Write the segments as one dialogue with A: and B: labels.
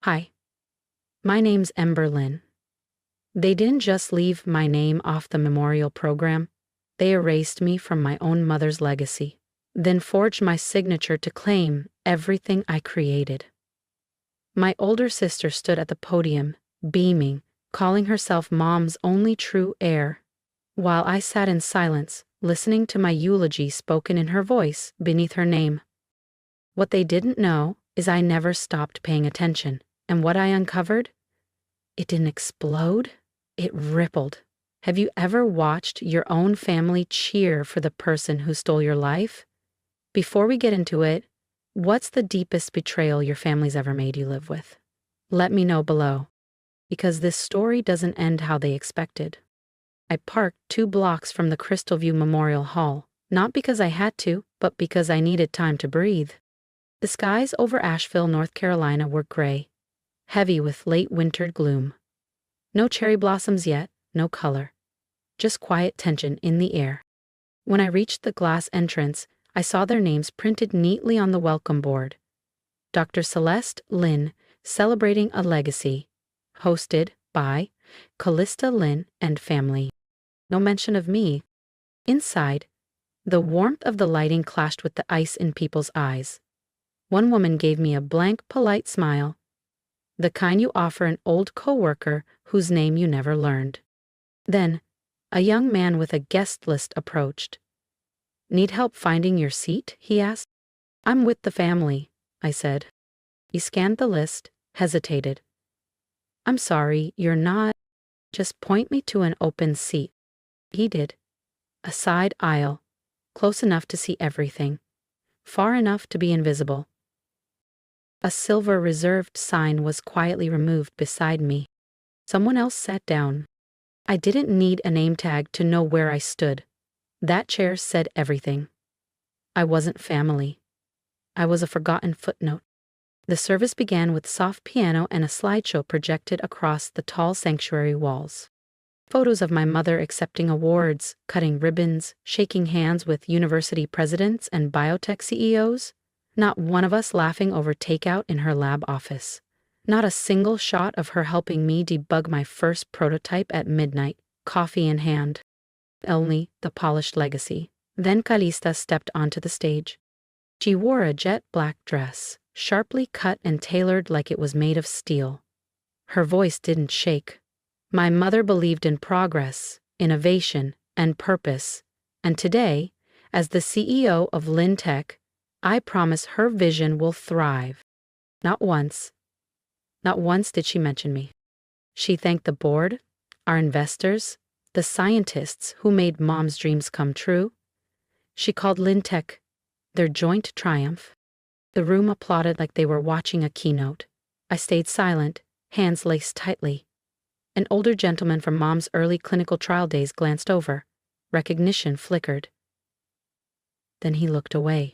A: Hi, my name's Ember Lynn. They didn't just leave my name off the memorial program, they erased me from my own mother's legacy, then forged my signature to claim everything I created. My older sister stood at the podium, beaming, calling herself Mom's only true heir, while I sat in silence, listening to my eulogy spoken in her voice beneath her name. What they didn't know is I never stopped paying attention, and what I uncovered? It didn't explode, it rippled. Have you ever watched your own family cheer for the person who stole your life? Before we get into it, what's the deepest betrayal your family's ever made you live with? Let me know below, because this story doesn't end how they expected. I parked 2 blocks from the Crystal View Memorial Hall, not because I had to, but because I needed time to breathe. The skies over Asheville, North Carolina were gray, heavy with late winter gloom. No cherry blossoms yet, no color, just quiet tension in the air. When I reached the glass entrance, I saw their names printed neatly on the welcome board. Dr. Celeste Lynn, Celebrating a Legacy, hosted by Callista Lynn and family. No mention of me. Inside, the warmth of the lighting clashed with the ice in people's eyes. One woman gave me a blank, polite smile, the kind you offer an old coworker whose name you never learned. Then, a young man with a guest list approached. "Need help finding your seat?" he asked. "I'm with the family," I said. He scanned the list, hesitated. "I'm sorry, you're not. Just point me to an open seat." He did. A side aisle, close enough to see everything, far enough to be invisible. A silver reserved sign was quietly removed beside me. Someone else sat down. I didn't need a name tag to know where I stood. That chair said everything. I wasn't family. I was a forgotten footnote. The service began with soft piano and a slideshow projected across the tall sanctuary walls. Photos of my mother accepting awards, cutting ribbons, shaking hands with university presidents and biotech CEOs. Not one of us laughing over takeout in her lab office. Not a single shot of her helping me debug my first prototype at midnight, coffee in hand. Only the polished legacy. Then Callista stepped onto the stage. She wore a jet black dress, sharply cut and tailored like it was made of steel. Her voice didn't shake. My mother believed in progress, innovation, and purpose, and today, as the CEO of Lynn Tech, I promise her vision will thrive. Not once did she mention me. She thanked the board, our investors, the scientists who made Mom's dreams come true. She called Lynn Tech their joint triumph. The room applauded like they were watching a keynote. I stayed silent, hands laced tightly. An older gentleman from Mom's early clinical trial days glanced over. Recognition flickered. Then he looked away.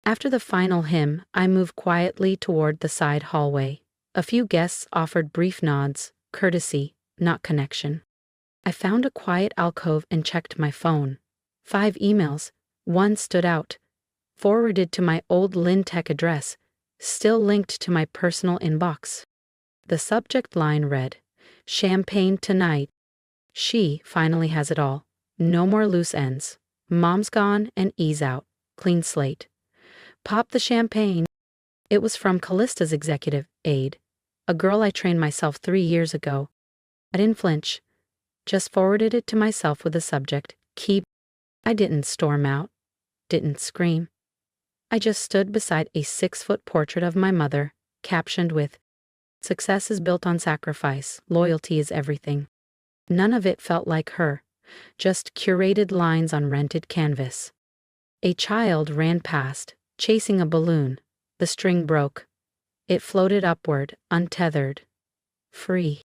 A: After the final hymn, I moved quietly toward the side hallway. A few guests offered brief nods, courtesy, not connection. I found a quiet alcove and checked my phone. 5 emails. One stood out, forwarded to my old Lynn Tech address, still linked to my personal inbox. The subject line read, "Champagne tonight. She finally has it all. No more loose ends. Mom's gone and E's out. Clean slate. Pop the champagne." It was from Callista's executive aide, a girl I trained myself 3 years ago. I didn't flinch, just forwarded it to myself with the subject, "Keep." I didn't storm out, didn't scream. I just stood beside a 6-foot portrait of my mother, captioned with, "Success is built on sacrifice, loyalty is everything." None of it felt like her, just curated lines on rented canvas. A child ran past, chasing a balloon. The string broke. It floated upward, untethered, free.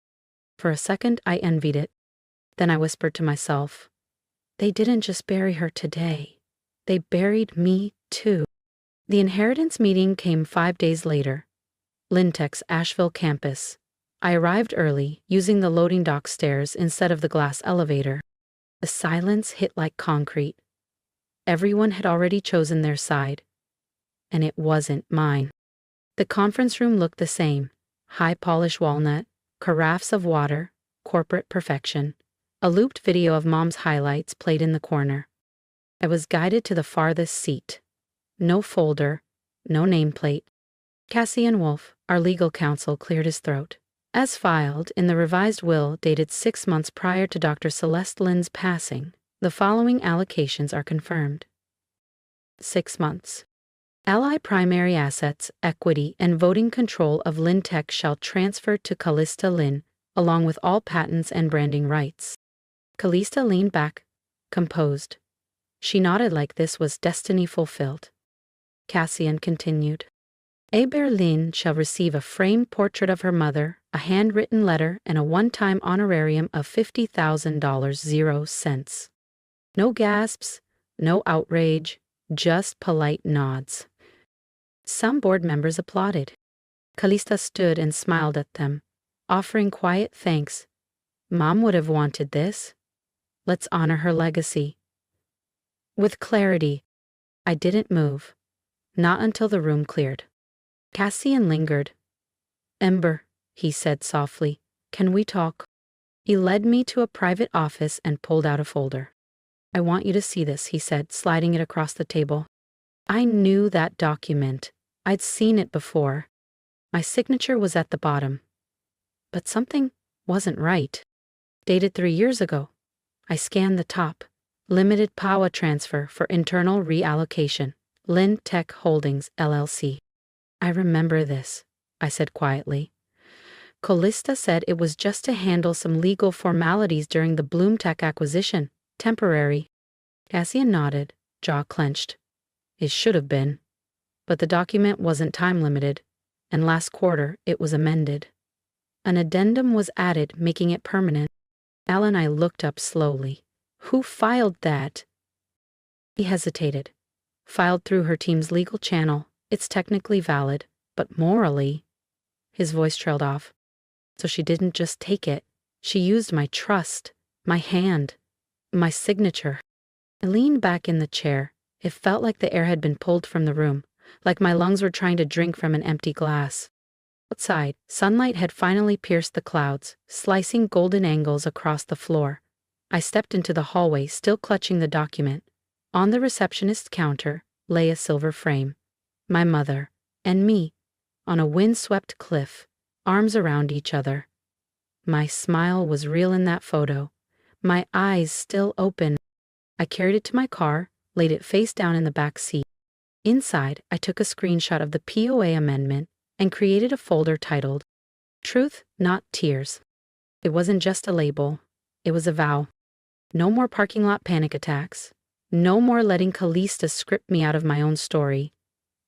A: For a second, I envied it. Then I whispered to myself, they didn't just bury her today. They buried me, too. The inheritance meeting came 5 days later. Lynn Tech's Asheville campus. I arrived early, using the loading dock stairs instead of the glass elevator. The silence hit like concrete. Everyone had already chosen their side. And it wasn't mine. The conference room looked the same, high polish walnut, carafes of water, corporate perfection. A looped video of Mom's highlights played in the corner. I was guided to the farthest seat. No folder, no nameplate. Cassian Wolf, our legal counsel, cleared his throat. As filed in the revised will dated 6 months prior to Dr. Celeste Lynn's passing, the following allocations are confirmed. 6 months. Ally primary assets, equity, and voting control of Lynn Tech shall transfer to Callista Lynn, along with all patents and branding rights. Callista leaned back, composed. She nodded like this was destiny fulfilled. Cassian continued. Aber Lynn shall receive a framed portrait of her mother, a handwritten letter, and a one-time honorarium of $50,000 0 cents. No gasps, no outrage, just polite nods. Some board members applauded. Callista stood and smiled at them, offering quiet thanks. Mom would have wanted this. Let's honor her legacy. With clarity, I didn't move. Not until the room cleared. Cassian lingered. Ember, he said softly, can we talk? He led me to a private office and pulled out a folder. I want you to see this, he said, sliding it across the table. I knew that document. I'd seen it before. My signature was at the bottom. But something wasn't right. Dated 3 years ago. I scanned the top. Limited power transfer for internal reallocation. Lynn Tech Holdings, LLC. I remember this, I said quietly. Callista said it was just to handle some legal formalities during the Bloom Tech acquisition. Temporary. Cassian nodded, jaw clenched. It should have been. But the document wasn't time-limited, and last quarter it was amended. An addendum was added, making it permanent. Al and I looked up slowly. Who filed that? He hesitated. Filed through her team's legal channel. It's technically valid, but morally... His voice trailed off. So she didn't just take it. She used my trust, my hand, my signature. I leaned back in the chair. It felt like the air had been pulled from the room, like my lungs were trying to drink from an empty glass. Outside, sunlight had finally pierced the clouds, slicing golden angles across the floor. I stepped into the hallway, still clutching the document. On the receptionist's counter lay a silver frame. My mother, and me, on a wind-swept cliff, arms around each other. My smile was real in that photo, my eyes still open. I carried it to my car, laid it face down in the back seat. Inside, I took a screenshot of the POA amendment and created a folder titled, Truth, Not Tears. It wasn't just a label, it was a vow. No more parking lot panic attacks. No more letting Callista script me out of my own story.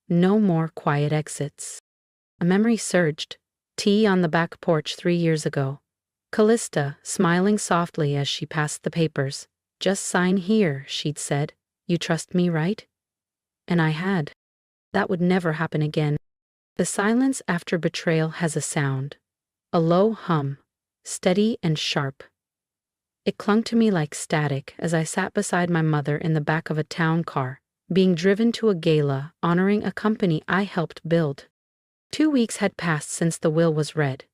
A: No more quiet exits. A memory surged. Tea on the back porch 3 years ago. Callista, smiling softly as she passed the papers. Just sign here, she'd said. You trust me, right? And I had. That would never happen again. The silence after betrayal has a sound. A low hum, steady and sharp. It clung to me like static as I sat beside my mother in the back of a town car, being driven to a gala honoring a company I helped build. 2 weeks had passed since the will was read,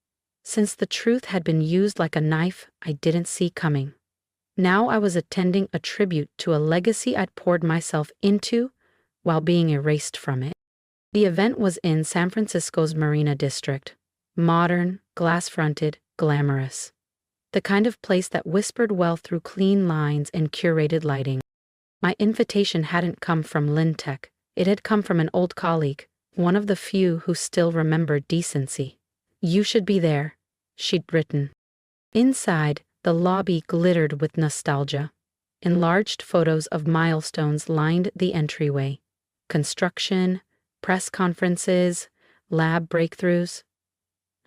A: since the truth had been used like a knife I didn't see coming. Now I was attending a tribute to a legacy I'd poured myself into while being erased from it. The event was in San Francisco's Marina District. Modern, glass-fronted, glamorous. The kind of place that whispered well through clean lines and curated lighting. My invitation hadn't come from Lynn Tech. It had come from an old colleague, one of the few who still remembered decency. You should be there, she'd written. Inside, the lobby glittered with nostalgia. Enlarged photos of milestones lined the entryway. Construction, press conferences, lab breakthroughs.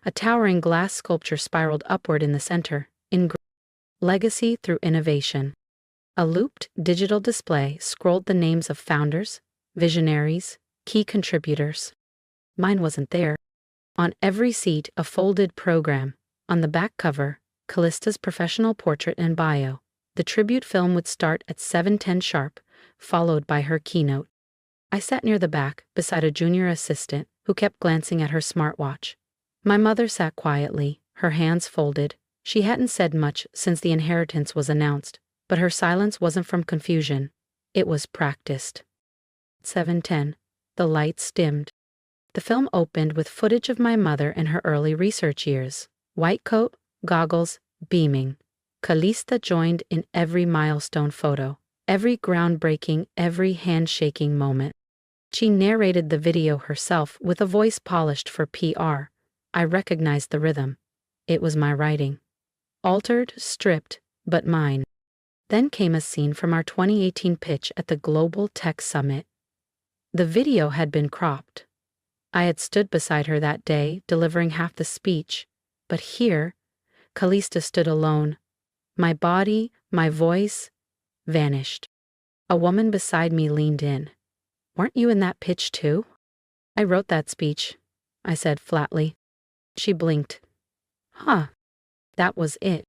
A: A towering glass sculpture spiraled upward in the center, Legacy through Innovation. A looped digital display scrolled the names of founders, visionaries, key contributors. Mine wasn't there. On every seat, a folded program. On the back cover, Callista's professional portrait and bio. The tribute film would start at 7:10 sharp, followed by her keynote. I sat near the back, beside a junior assistant who kept glancing at her smartwatch. My mother sat quietly, her hands folded. She hadn't said much since the inheritance was announced, but her silence wasn't from confusion. It was practiced. 7:10. The lights dimmed. The film opened with footage of my mother in her early research years. White coat, goggles, beaming. Calista joined in every milestone photo, every groundbreaking, every handshaking moment. She narrated the video herself with a voice polished for PR. I recognized the rhythm. It was my writing. Altered, stripped, but mine. Then came a scene from our 2018 pitch at the Global Tech Summit. The video had been cropped. I had stood beside her that day, delivering half the speech, but here, Calista stood alone. My body, my voice, vanished. A woman beside me leaned in. "Weren't you in that pitch too?" "I wrote that speech," I said flatly. She blinked. "Huh." That was it.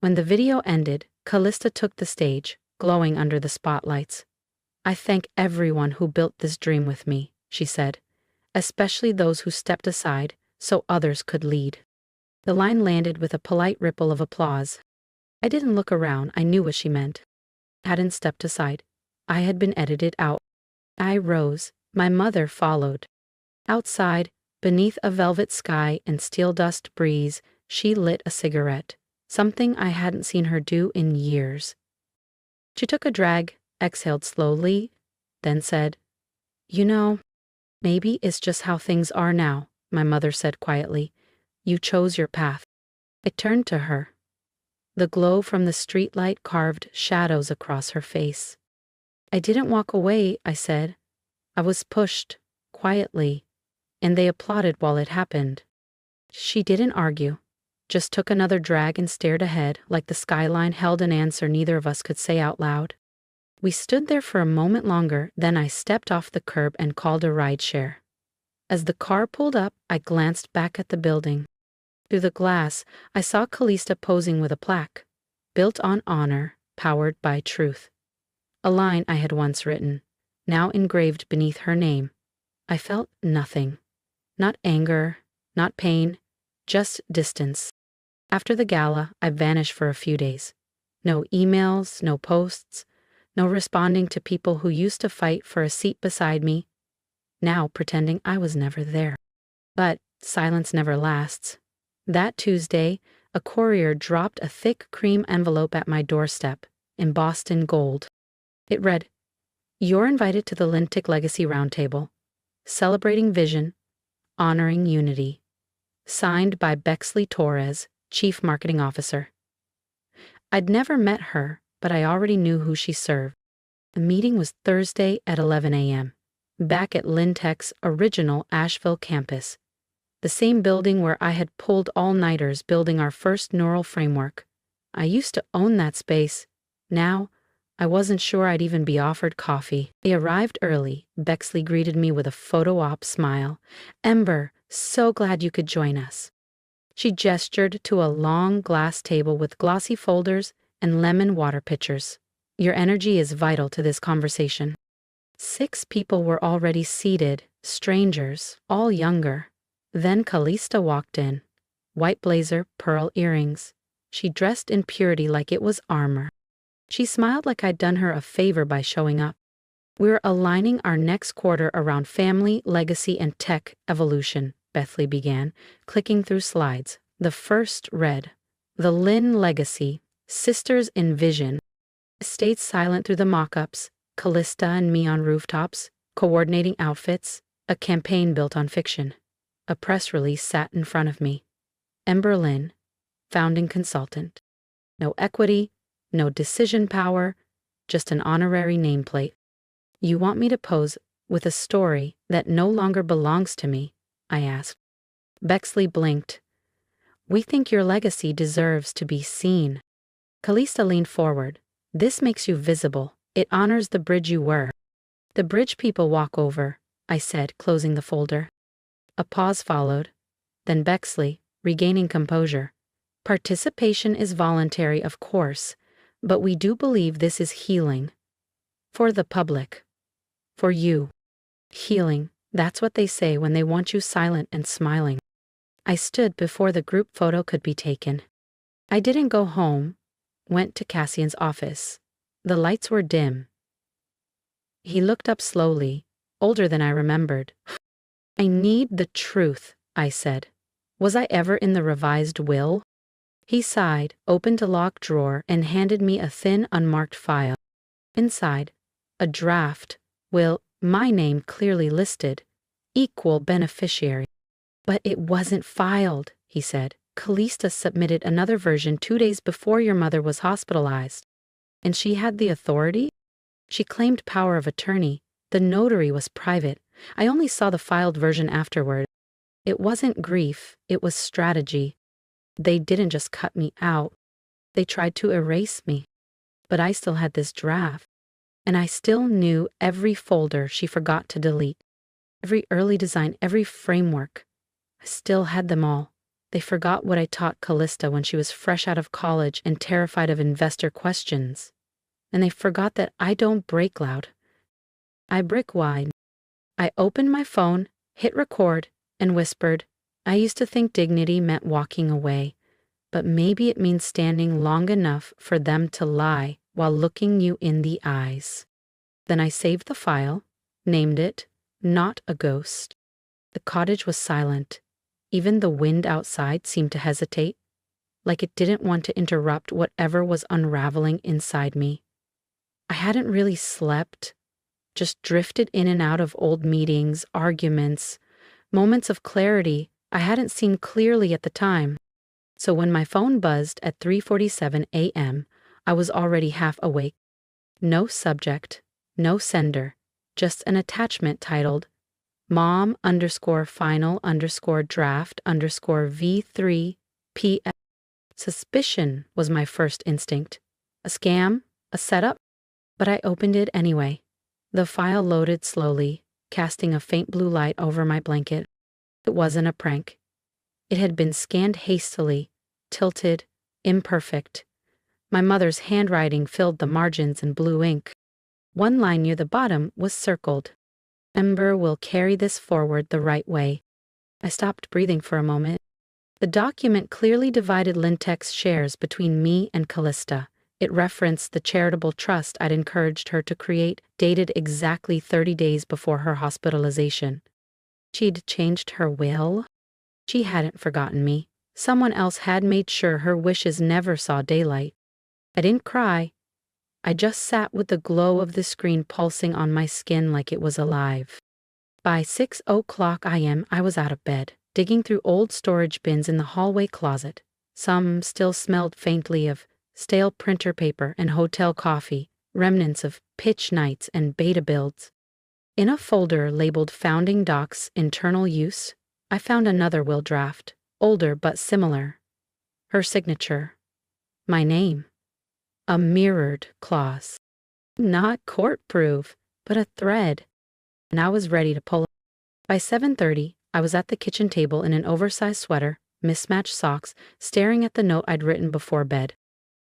A: When the video ended, Calista took the stage, glowing under the spotlights. "I thank everyone who built this dream with me," she said, "especially those who stepped aside so others could lead." The line landed with a polite ripple of applause. I didn't look around, I knew what she meant. I hadn't stepped aside. I had been edited out. I rose, my mother followed. Outside, beneath a velvet sky and steel dust breeze, she lit a cigarette, something I hadn't seen her do in years. She took a drag, exhaled slowly, then said, "You know, maybe it's just how things are now," my mother said quietly. "You chose your path." I turned to her. The glow from the streetlight carved shadows across her face. "I didn't walk away," I said. "I was pushed, quietly, and they applauded while it happened." She didn't argue, just took another drag and stared ahead like the skyline held an answer neither of us could say out loud. We stood there for a moment longer, then I stepped off the curb and called a rideshare. As the car pulled up, I glanced back at the building. Through the glass, I saw Calista posing with a plaque, "Built on honor, powered by truth." A line I had once written, now engraved beneath her name. I felt nothing. Not anger, not pain, just distance. After the gala, I vanished for a few days. No emails, no posts, no responding to people who used to fight for a seat beside me, now pretending I was never there. But silence never lasts. That Tuesday, a courier dropped a thick cream envelope at my doorstep, embossed in gold. It read, "You're invited to the Lintic Legacy Roundtable, celebrating vision, honoring unity. Signed by Bexley Torres, Chief Marketing Officer." I'd never met her, but I already knew who she served. The meeting was Thursday at 11 a.m., back at Lintec's original Asheville campus, the same building where I had pulled all-nighters building our first neural framework. I used to own that space. Now, I wasn't sure I'd even be offered coffee. I arrived early. Bexley greeted me with a photo-op smile. "Ember, so glad you could join us." She gestured to a long glass table with glossy folders and lemon water pitchers. "Your energy is vital to this conversation." 6 people were already seated, strangers, all younger. Then Calista walked in. White blazer, pearl earrings. She dressed in purity like it was armor. She smiled like I'd done her a favor by showing up. "We were aligning our next quarter around family, legacy, and tech evolution," Bethley began, clicking through slides. The first read, "The Lin Legacy, Sisters in Vision." I stayed silent through the mock-ups, Calista and me on rooftops, coordinating outfits, a campaign built on fiction. A press release sat in front of me. Ember Lin, founding consultant. No equity, no decision power, just an honorary nameplate. "You want me to pose with a story that no longer belongs to me?" I asked. Bexley blinked. "We think your legacy deserves to be seen." Calista leaned forward. "This makes you visible. It honors the bridge you were." "The bridge people walk over," I said, closing the folder. A pause followed. Then Bexley, regaining composure. "Participation is voluntary, of course, but we do believe this is healing. For the public. For you. Healing, that's what they say when they want you silent and smiling." I stood before the group photo could be taken. I didn't go home, went to Cassian's office. The lights were dim. He looked up slowly, older than I remembered. I need the truth, I said. Was I ever in the revised will? He sighed, opened a locked drawer, and handed me a thin, unmarked file. Inside, a draft will, my name clearly listed, equal beneficiary. But it wasn't filed, he said. Callista submitted another version 2 days before your mother was hospitalized. And she had the authority? She claimed power of attorney. The notary was private. I only saw the filed version afterward. It wasn't grief, it was strategy. They didn't just cut me out. They tried to erase me. But I still had this draft. And I still knew every folder she forgot to delete. Every early design, every framework. I still had them all. They forgot what I taught Callista when she was fresh out of college and terrified of investor questions. And they forgot that I don't break loud. I brick wide. I opened my phone, hit record, and whispered, I used to think dignity meant walking away, but maybe it means standing long enough for them to lie while looking you in the eyes. Then I saved the file, named it, Not a Ghost. The cottage was silent. Even the wind outside seemed to hesitate, like it didn't want to interrupt whatever was unraveling inside me. I hadn't really slept, just drifted in and out of old meetings, arguments, moments of clarity I hadn't seen clearly at the time. So when my phone buzzed at 3:47 a.m., I was already half awake. No subject, no sender, just an attachment titled mom_final_draft_V3 Suspicion was my first instinct. A scam? A setup? But I opened it anyway. The file loaded slowly, casting a faint blue light over my blanket. It wasn't a prank. It had been scanned hastily, tilted, imperfect. My mother's handwriting filled the margins in blue ink. One line near the bottom was circled. Ember will carry this forward the right way. I stopped breathing for a moment. The document clearly divided Lintech's shares between me and Callista. It referenced the charitable trust I'd encouraged her to create, dated exactly 30 days before her hospitalization. She'd changed her will? She hadn't forgotten me. Someone else had made sure her wishes never saw daylight. I didn't cry. I just sat with the glow of the screen pulsing on my skin like it was alive. By 6:00 a.m., I was out of bed, digging through old storage bins in the hallway closet. Some still smelled faintly of stale printer paper and hotel coffee, remnants of pitch nights and beta builds. In a folder labeled Founding Docs Internal Use, I found another will draft, older but similar. Her signature. My name. A mirrored clause. Not court-proof, but a thread. And I was ready to pull it. By 7:30, I was at the kitchen table in an oversized sweater, mismatched socks, staring at the note I'd written before bed.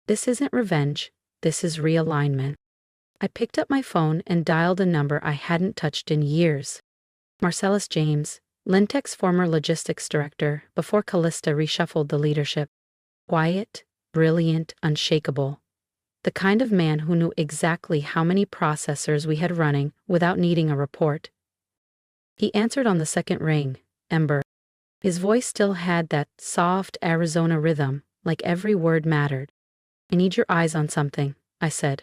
A: This isn't revenge, this is realignment. I picked up my phone and dialed a number I hadn't touched in years. Marcellus James, Lintech's former logistics director, before Callista reshuffled the leadership. Quiet, brilliant, unshakable. The kind of man who knew exactly how many processors we had running without needing a report. He answered on the second ring, Ember. His voice still had that soft Arizona rhythm, like every word mattered. I need your eyes on something, I said.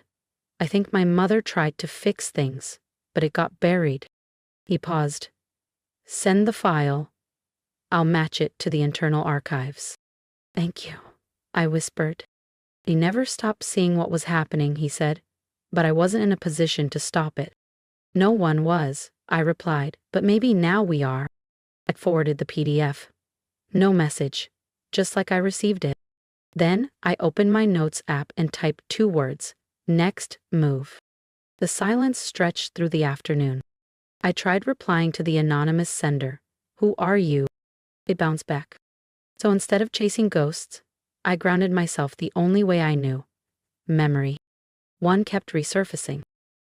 A: I think my mother tried to fix things, but it got buried. He paused. Send the file. I'll match it to the internal archives. Thank you, I whispered. He never stopped seeing what was happening, he said, but I wasn't in a position to stop it. No one was, I replied, but maybe now we are. I forwarded the PDF. No message, just like I received it. Then I opened my notes app and typed 2 words, next move. The silence stretched through the afternoon. I tried replying to the anonymous sender. Who are you? It bounced back. So instead of chasing ghosts, I grounded myself the only way I knew. Memory. One kept resurfacing.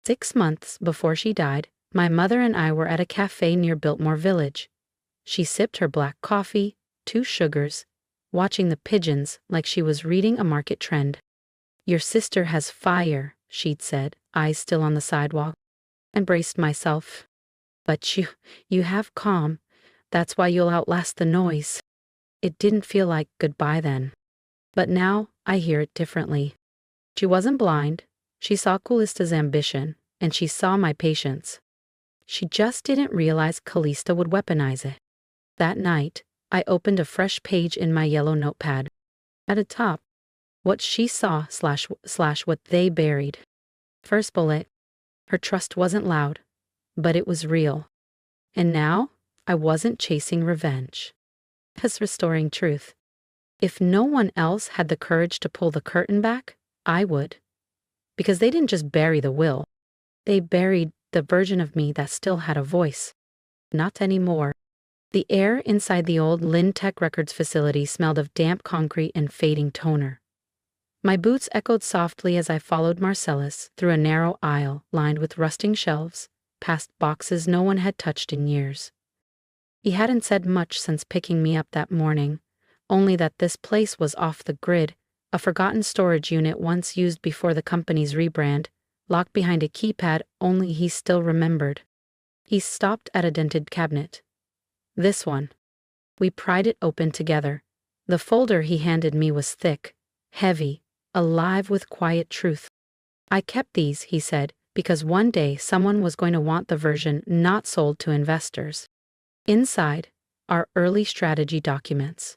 A: 6 months before she died, my mother and I were at a cafe near Biltmore Village. She sipped her black coffee, 2 sugars, watching the pigeons like she was reading a market trend. "Your sister has fire," she'd said, eyes still on the sidewalk. I braced myself. "But you have calm. That's why you'll outlast the noise." It didn't feel like goodbye then. But now I hear it differently. She wasn't blind. She saw Callista's ambition, and she saw my patience. She just didn't realize Callista would weaponize it. That night, I opened a fresh page in my yellow notepad. At the top, what she saw slash what they buried. First bullet, her trust wasn't loud, but it was real. And now, I wasn't chasing revenge. I was restoring truth. If no one else had the courage to pull the curtain back, I would. Because they didn't just bury the will. They buried the version of me that still had a voice. Not anymore. The air inside the old Lintech Records facility smelled of damp concrete and fading toner. My boots echoed softly as I followed Marcellus through a narrow aisle lined with rusting shelves, past boxes no one had touched in years. He hadn't said much since picking me up that morning, only that this place was off the grid, a forgotten storage unit once used before the company's rebrand, locked behind a keypad only he still remembered. He stopped at a dented cabinet. This one. We pried it open together. The folder he handed me was thick, heavy, alive with quiet truth. "I kept these," he said, "because one day someone was going to want the version not sold to investors." Inside, our early strategy documents.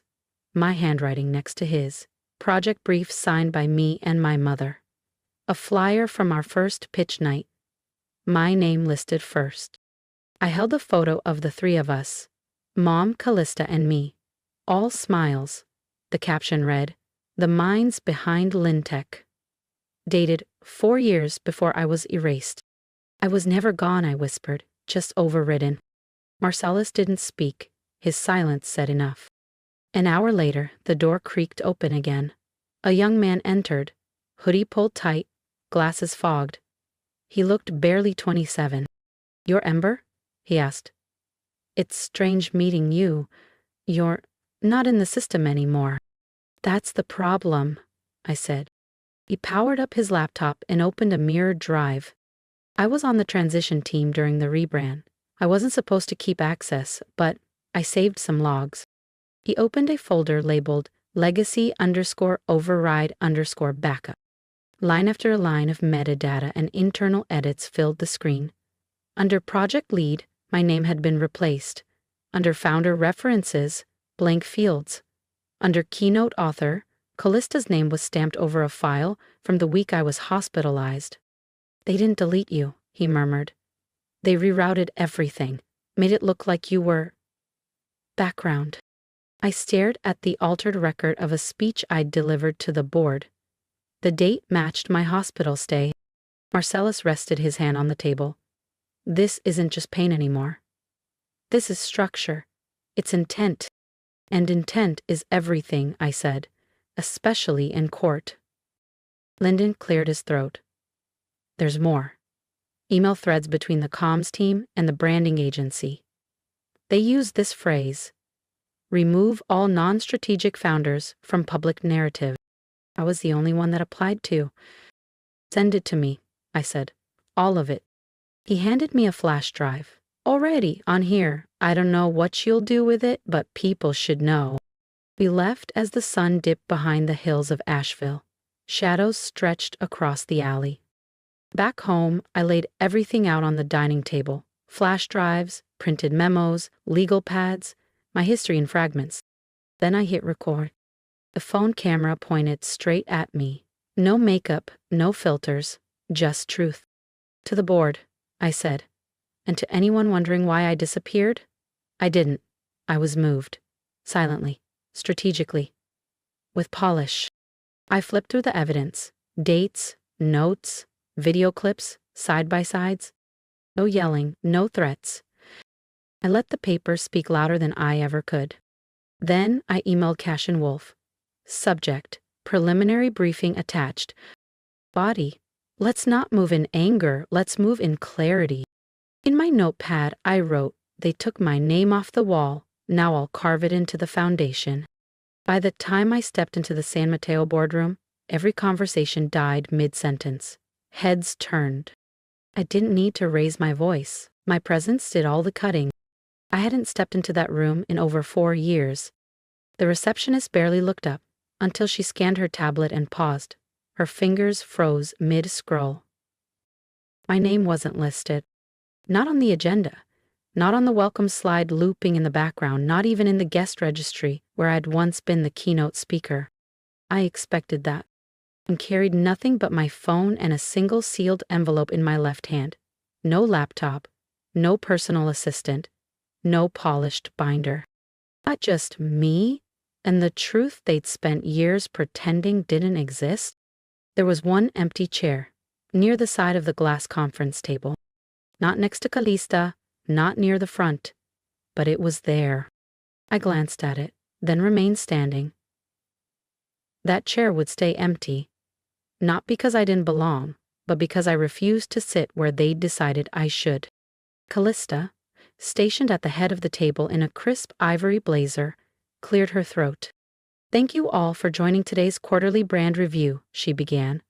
A: My handwriting next to his. Project brief signed by me and my mother. A flyer from our first pitch night. My name listed first. I held a photo of the 3 of us. Mom, Callista, and me. All smiles. The caption read, "The minds behind Lintech." Dated 4 years before I was erased. "I was never gone," I whispered, "just overridden." Marcellus didn't speak. His silence said enough. An hour later, the door creaked open again. A young man entered, hoodie pulled tight, glasses fogged. He looked barely 27. "You're Ember?" he asked. "It's strange meeting you. You're not in the system anymore." "That's the problem," I said. He powered up his laptop and opened a mirrored drive. I was on the transition team during the rebrand. I wasn't supposed to keep access, but I saved some logs. He opened a folder labeled legacy_override_backup. Line after line of metadata and internal edits filled the screen. Under project lead, my name had been replaced. Under founder references, blank fields. Under keynote author, Callista's name was stamped over a file from the week I was hospitalized. "They didn't delete you," he murmured. "They rerouted everything, made it look like you were background." I stared at the altered record of a speech I'd delivered to the board. The date matched my hospital stay. Marcellus rested his hand on the table. "This isn't just pain anymore. This is structure. It's intent. And intent is everything," I said, "especially in court." Lyndon cleared his throat. "There's more." Email threads between the comms team and the branding agency. They used this phrase: "Remove all non-strategic founders from public narrative." I was the only one that applied to. "Send it to me," I said. "All of it." He handed me a flash drive. "Already on here. I don't know what you'll do with it, but people should know." We left as the sun dipped behind the hills of Asheville. Shadows stretched across the alley. Back home, I laid everything out on the dining table. Flash drives, printed memos, legal pads, my history in fragments. Then I hit record. The phone camera pointed straight at me. No makeup, no filters, just truth. "To the board," I said. "And to anyone wondering why I disappeared, I didn't. I was moved. Silently, strategically, with polish." I flipped through the evidence. Dates, notes, video clips, side-by-sides. No yelling, no threats. I let the paper speak louder than I ever could. Then I emailed Cash and Wolf. Subject: preliminary briefing attached. Body: let's not move in anger, let's move in clarity. In my notepad, I wrote, "They took my name off the wall. Now I'll carve it into the foundation. By the time I stepped into the San Mateo boardroom, every conversation died mid-sentence. Heads turned. I didn't need to raise my voice. My presence did all the cutting. I hadn't stepped into that room in over 4 years. The receptionist barely looked up until she scanned her tablet and paused. Her fingers froze mid-scroll. My name wasn't listed. Not on the agenda. Not on the welcome slide looping in the background, not even in the guest registry where I'd once been the keynote speaker. I expected that, and carried nothing but my phone and a single sealed envelope in my left hand. No laptop, no personal assistant, no polished binder. Not just me and the truth they'd spent years pretending didn't exist. There was one empty chair, near the side of the glass conference table. Not next to Calista, not near the front, but it was there. I glanced at it, then remained standing. That chair would stay empty, not because I didn't belong, but because I refused to sit where they'd decided I should. Calista, stationed at the head of the table in a crisp ivory blazer, cleared her throat. "Thank you all for joining today's quarterly brand review," she began.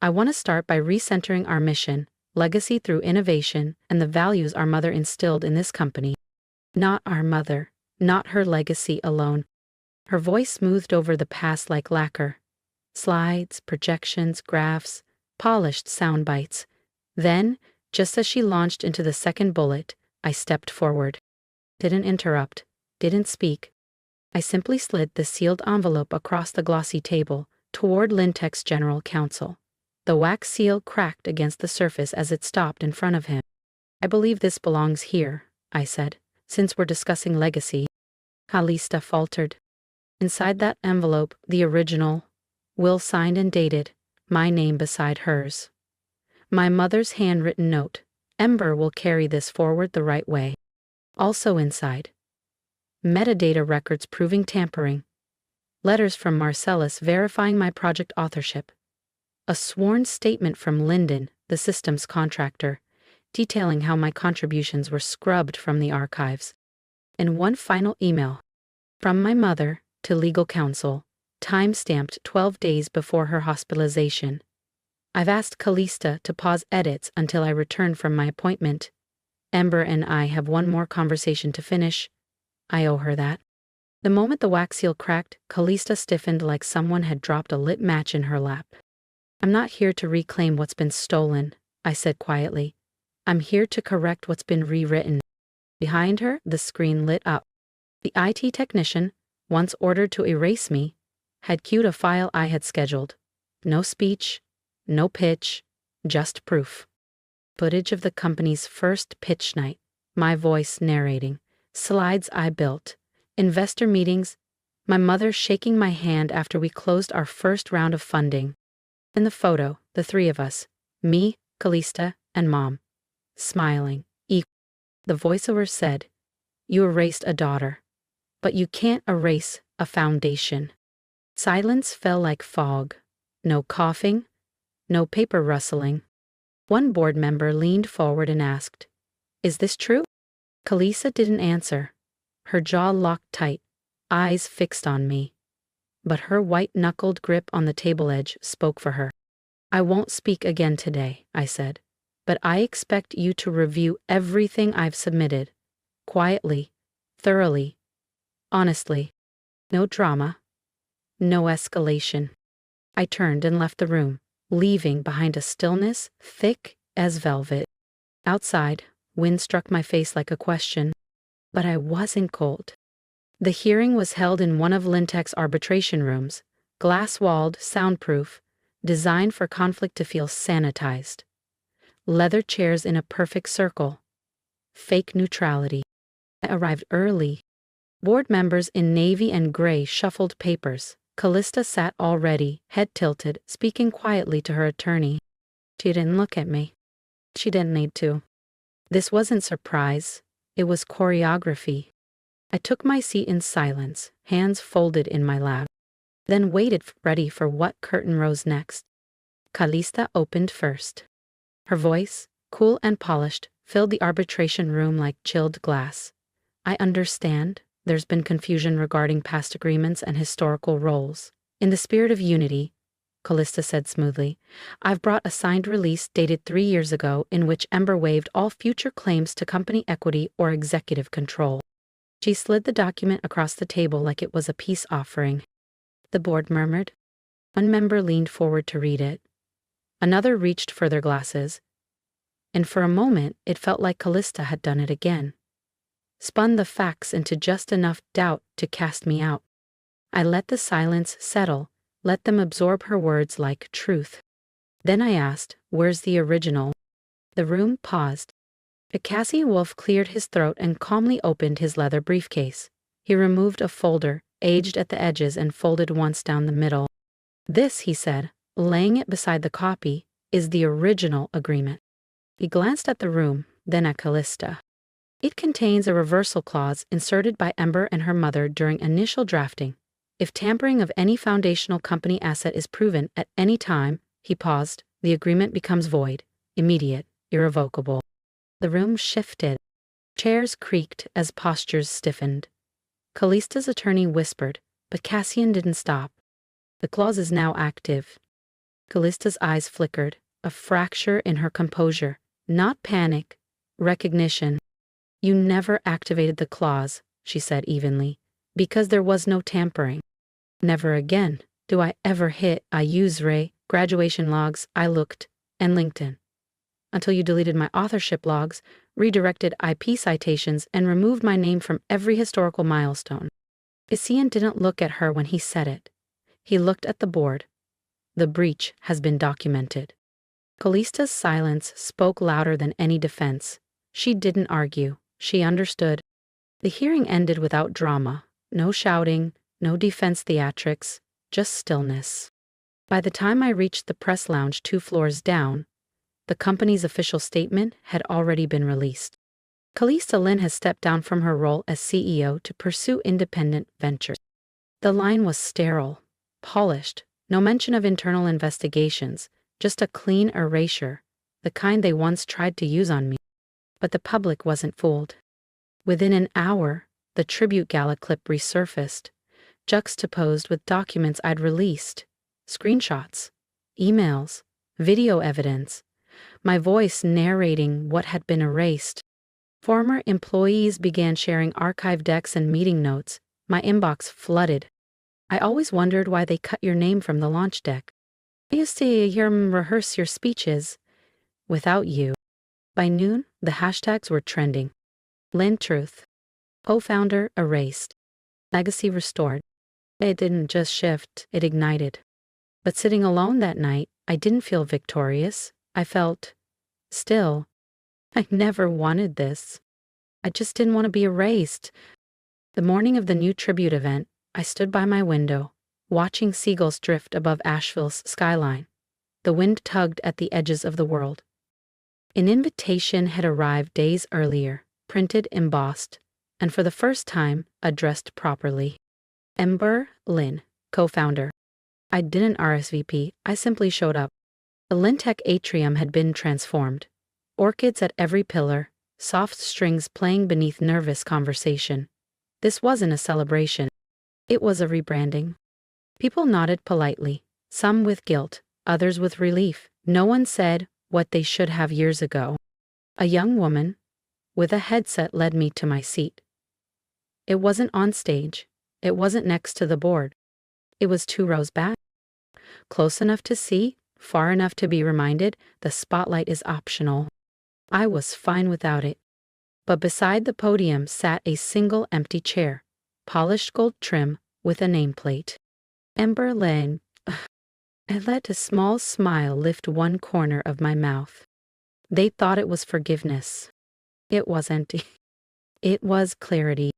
A: "I want to start by recentering our mission, legacy through innovation, and the values our mother instilled in this company. Not our mother, not her legacy alone." Her voice smoothed over the past like lacquer. Slides, projections, graphs, polished sound bites. Then, just as she launched into the second bullet, I stepped forward. Didn't interrupt, didn't speak. I simply slid the sealed envelope across the glossy table toward Lintech's general counsel. The wax seal cracked against the surface as it stopped in front of him. "I believe this belongs here," I said, "since we're discussing legacy." Calista faltered. Inside that envelope, the original, will signed and dated, my name beside hers. My mother's handwritten note, "Ember will carry this forward the right way." Also inside, metadata records proving tampering, letters from Marcellus verifying my project authorship, a sworn statement from Linden, the systems contractor, detailing how my contributions were scrubbed from the archives, and one final email from my mother to legal counsel, time-stamped 12 days before her hospitalization. "I've asked Calista to pause edits until I return from my appointment. Ember and I have one more conversation to finish. I owe her that." The moment the wax seal cracked, Calista stiffened like someone had dropped a lit match in her lap. "I'm not here to reclaim what's been stolen," I said quietly. "I'm here to correct what's been rewritten." Behind her, the screen lit up. The IT technician, once ordered to erase me, had queued a file I had scheduled. No speech, no pitch, just proof. Footage of the company's first pitch night, my voice narrating, slides I built, investor meetings, my mother shaking my hand after we closed our first round of funding. In the photo, the three of us, me, Calista, and Mom, smiling, equal. The voiceover said, "You erased a daughter, but you can't erase a foundation." Silence fell like fog. No coughing, no paper rustling. One board member leaned forward and asked, "Is this true?" Calista didn't answer. Her jaw locked tight, eyes fixed on me. But her white-knuckled grip on the table edge spoke for her. "I won't speak again today," I said, "but I expect you to review everything I've submitted. Quietly, thoroughly, honestly. No drama, no escalation." I turned and left the room, leaving behind a stillness thick as velvet. Outside, wind struck my face like a question, but I wasn't cold. The hearing was held in one of Lintech's arbitration rooms, glass-walled, soundproof, designed for conflict to feel sanitized. Leather chairs in a perfect circle. Fake neutrality. I arrived early. Board members in navy and gray shuffled papers. Calista sat already, head tilted, speaking quietly to her attorney. She didn't look at me. She didn't need to. This wasn't surprise. It was choreography. I took my seat in silence, hands folded in my lap, then waited ready for what curtain rose next. Calista opened first. Her voice, cool and polished, filled the arbitration room like chilled glass. "I understand. There's been confusion regarding past agreements and historical roles. In the spirit of unity, Callista said smoothly, I've brought a signed release dated 3 years ago in which Ember waived all future claims to company equity or executive control. She slid the document across the table like it was a peace offering. The board murmured. One member leaned forward to read it. Another reached for their glasses. And for a moment, it felt like Callista had done it again. Spun the facts into just enough doubt to cast me out. I let the silence settle, let them absorb her words like truth. Then I asked, where's the original? The room paused. Cassian Wolf cleared his throat and calmly opened his leather briefcase. He removed a folder, aged at the edges and folded once down the middle. This, he said, laying it beside the copy, is the original agreement. He glanced at the room, then at Callista. It contains a reversal clause inserted by Ember and her mother during initial drafting. If tampering of any foundational company asset is proven at any time, he paused, the agreement becomes void, immediate, irrevocable. The room shifted. Chairs creaked as postures stiffened. Callista's attorney whispered, but Cassian didn't stop. The clause is now active. Callista's eyes flickered, a fracture in her composure. Not panic, recognition. You never activated the clause, she said evenly, because there was no tampering. Never again do I ever hit I use Ray, graduation logs, I looked, and LinkedIn. Until you deleted my authorship logs, redirected IP citations, and removed my name from every historical milestone. Cassian didn't look at her when he said it. He looked at the board. The breach has been documented. Callista's silence spoke louder than any defense. She didn't argue. She understood. The hearing ended without drama. No shouting, no defense theatrics, just stillness. By the time I reached the press lounge 2 floors down, the company's official statement had already been released. Callista Lynn has stepped down from her role as CEO to pursue independent ventures. The line was sterile, polished, no mention of internal investigations, just a clean erasure, the kind they once tried to use on me. But the public wasn't fooled. Within an hour, the tribute gala clip resurfaced, juxtaposed with documents I'd released, screenshots, emails, video evidence, my voice narrating what had been erased. Former employees began sharing archive decks and meeting notes. My inbox flooded. I always wondered why they cut your name from the launch deck. I used to hear them rehearse your speeches. Without you. By noon, the hashtags were trending. Lynn Truth. Co-founder erased. Legacy restored. It didn't just shift, it ignited. But sitting alone that night, I didn't feel victorious. I felt still. I never wanted this. I just didn't want to be erased. The morning of the new tribute event, I stood by my window, watching seagulls drift above Asheville's skyline. The wind tugged at the edges of the world. An invitation had arrived days earlier, printed, embossed, and for the first time, addressed properly. Ember Lynn, co-founder. I didn't RSVP, I simply showed up. The Lintech atrium had been transformed. Orchids at every pillar, soft strings playing beneath nervous conversation. This wasn't a celebration. It was a rebranding. People nodded politely, some with guilt, others with relief. No one said what they should have years ago. A young woman with a headset led me to my seat. It wasn't on stage. It wasn't next to the board. It was 2 rows back. Close enough to see, far enough to be reminded the spotlight is optional. I was fine without it. But beside the podium sat a single empty chair, polished gold trim with a nameplate. Ember Lynn. I let a small smile lift one corner of my mouth. They thought it was forgiveness. It wasn't. It was clarity.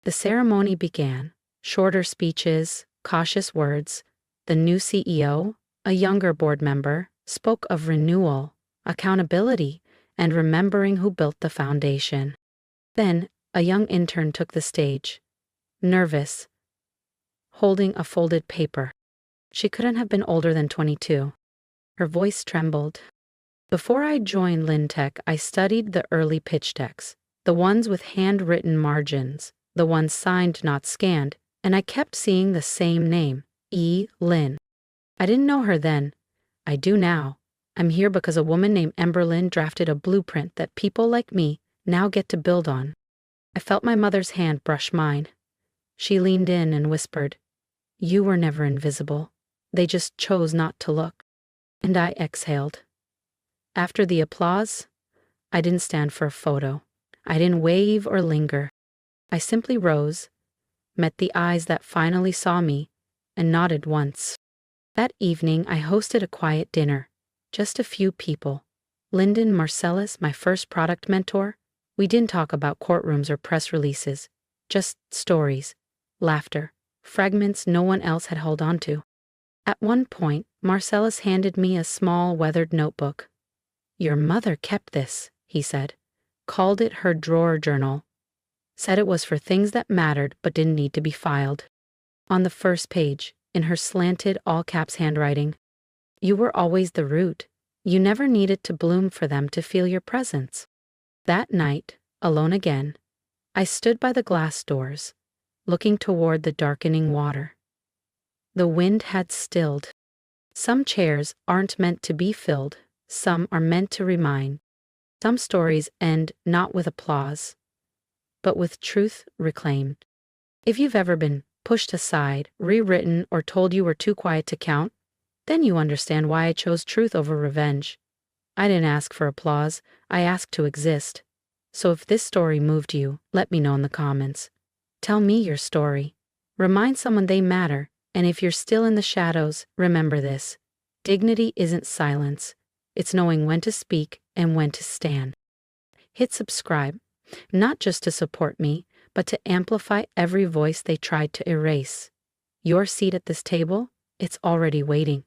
A: The ceremony began. Shorter speeches, cautious words. The new CEO, a younger board member, spoke of renewal, accountability, and remembering who built the foundation. Then, a young intern took the stage, nervous, holding a folded paper. She couldn't have been older than 22. Her voice trembled. Before I joined Lintech, I studied the early pitch decks, the ones with handwritten margins, the one signed not scanned, and I kept seeing the same name, E. Lynn. I didn't know her then. I do now. I'm here because a woman named Ember Lynn drafted a blueprint that people like me now get to build on. I felt my mother's hand brush mine. She leaned in and whispered, "You were never invisible. They just chose not to look." And I exhaled. After the applause, I didn't stand for a photo. I didn't wave or linger. I simply rose, met the eyes that finally saw me, and nodded once. That evening, I hosted a quiet dinner. Just a few people. Lyndon Marcellus, my first product mentor. We didn't talk about courtrooms or press releases. Just stories, laughter, fragments no one else had held on to. At one point, Marcellus handed me a small, weathered notebook. "Your mother kept this," he said. Called it her drawer journal. Said it was for things that mattered but didn't need to be filed. On the first page, in her slanted all-caps handwriting, "You were always the root. You never needed to bloom for them to feel your presence." That night, alone again, I stood by the glass doors, looking toward the darkening water. The wind had stilled. Some chairs aren't meant to be filled, some are meant to remind. Some stories end not with applause, but with truth reclaimed. If you've ever been pushed aside, rewritten, or told you were too quiet to count, then you understand why I chose truth over revenge. I didn't ask for applause, I asked to exist. So if this story moved you, let me know in the comments. Tell me your story. Remind someone they matter, and if you're still in the shadows, remember this. Dignity isn't silence. It's knowing when to speak and when to stand. Hit subscribe, not just to support me, but to amplify every voice they tried to erase. Your seat at this table, it's already waiting.